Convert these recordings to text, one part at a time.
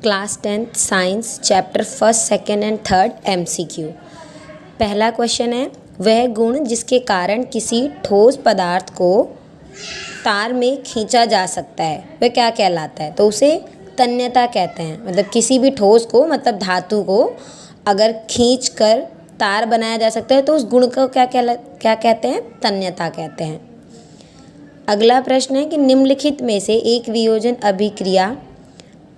Class 10th science chapter first second and third MCQ। पहला question है, वह गुण जिसके कारण किसी ठोस पदार्थ को तार में खींचा जा सकता है वह क्या कहलाता है? तो उसे तन्यता कहते हैं। मतलब किसी भी ठोस को, मतलब धातु को अगर खींच कर तार बनाया जा सकता है तो उस गुण को क्या कहते हैं? तन्यता कहते हैं। अगला प्रश्न है कि निम्नलिखित में से एक वियोजन अभिक्रिया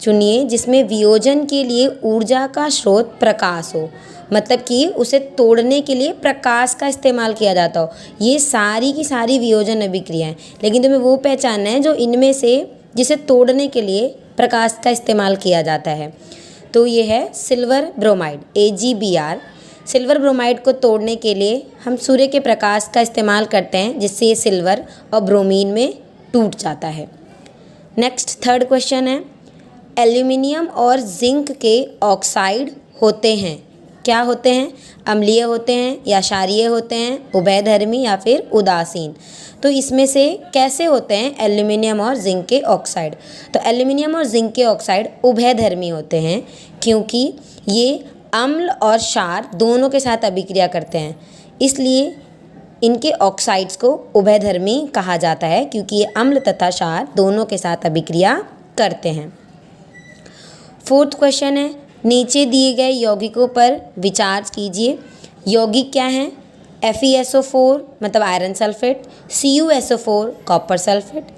चुनिए जिसमें वियोजन के लिए ऊर्जा का स्रोत प्रकाश हो। मतलब कि उसे तोड़ने के लिए प्रकाश का इस्तेमाल किया जाता हो। ये सारी की सारी वियोजन अभिक्रियाएं, लेकिन तुम्हें वो पहचानना है जो इनमें से जिसे तोड़ने के लिए प्रकाश का इस्तेमाल किया जाता है। तो ये है silver bromide AgBr। Silver bromide को तोड़ने के लिए हम सूर्य के प्रकाश का इस्तेमाल करते हैं, जिससे ये सिल्वर और ब्रोमीन में टूट जाता है। नेक्स्ट थर्ड क्वेश्चन है, एल्यूमिनियम और जिंक के ऑक्साइड होते हैं, क्या होते हैं? अम्लीय होते हैं या क्षारीय होते हैं, उभयधर्मी या फिर उदासीन। तो इसमें से कैसे होते हैं एल्यूमिनियम और जिंक के ऑक्साइड? तो एल्यूमिनियम और जिंक के ऑक्साइड उभयधर्मी होते हैं, क्योंकि ये अम्ल और क्षार दोनों के साथ अभिक्रिया करते हैं, इसलिए इनके ऑक्साइड्स को उभयधर्मी कहा जाता है, क्योंकि ये अम्ल तथा क्षार दोनों के साथ अभिक्रिया करते हैं। फोर्थ क्वेश्चन है, नीचे दिए गए यौगिकों पर विचार कीजिए। यौगिक क्या हैं? FeSO4 मतलब iron sulphate, CuSO4 copper sulphate,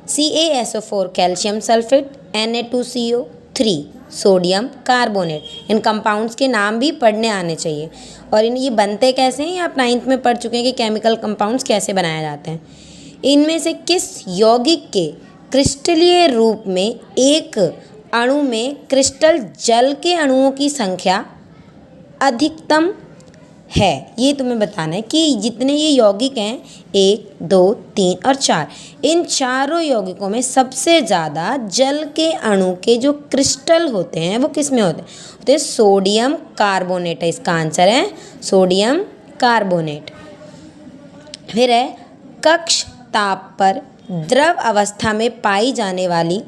CaSO4 calcium sulphate, Na2CO3 sodium carbonate. इन कंपाउंड्स के नाम भी पढ़ने आने चाहिए। और ये बनते कैसे हैं? आप 9th में पढ़ चुके हैं कि केमिकल कंपाउंड्स कैसे बनाए जाते हैं। इनमें से किस यौगिक के क्रिस्टलीय रूप में एक अणु में क्रिस्टल जल के अणुओं की संख्या अधिकतम है? ये तुम्हें बताना है कि जितने ये यौगिक हैं 1, 2, 3 और 4, इन चारों यौगिकों में सबसे ज़्यादा जल के अणु के जो क्रिस्टल होते हैं वो किस में होते हैं? तो सोडियम कार्बोनेट है, इसका आंसर है सोडियम कार्बोनेट। फिर है, कक्ष ताप पर द्रव अवस्था में पाई जाने वाली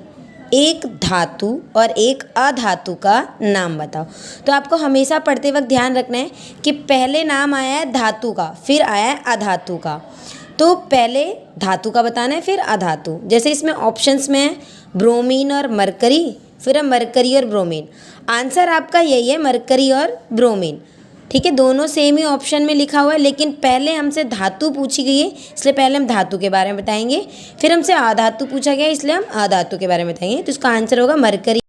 एक धातु और एक अधातु का नाम बताओ। तो आपको हमेशा पढ़ते वक्त ध्यान रखना है कि पहले नाम आया है धातु का, फिर आया है अधातु का। तो पहले धातु का बताना है, फिर अधातु। जैसे इसमें ऑप्शंस में है ब्रोमीन और मरकरी, फिर है मरकरी और ब्रोमीन। आंसर आपका यही है, मरकरी और ब्रोमीन। ठीक है, दोनों सेम ही ऑप्शन में लिखा हुआ है, लेकिन पहले हमसे धातु पूछी गई है, इसलिए पहले हम धातु के बारे में बताएंगे। फिर हमसे अधातु पूछा गया है, इसलिए हम अधातु के बारे में बताएंगे। तो इसका आंसर होगा मरकरी।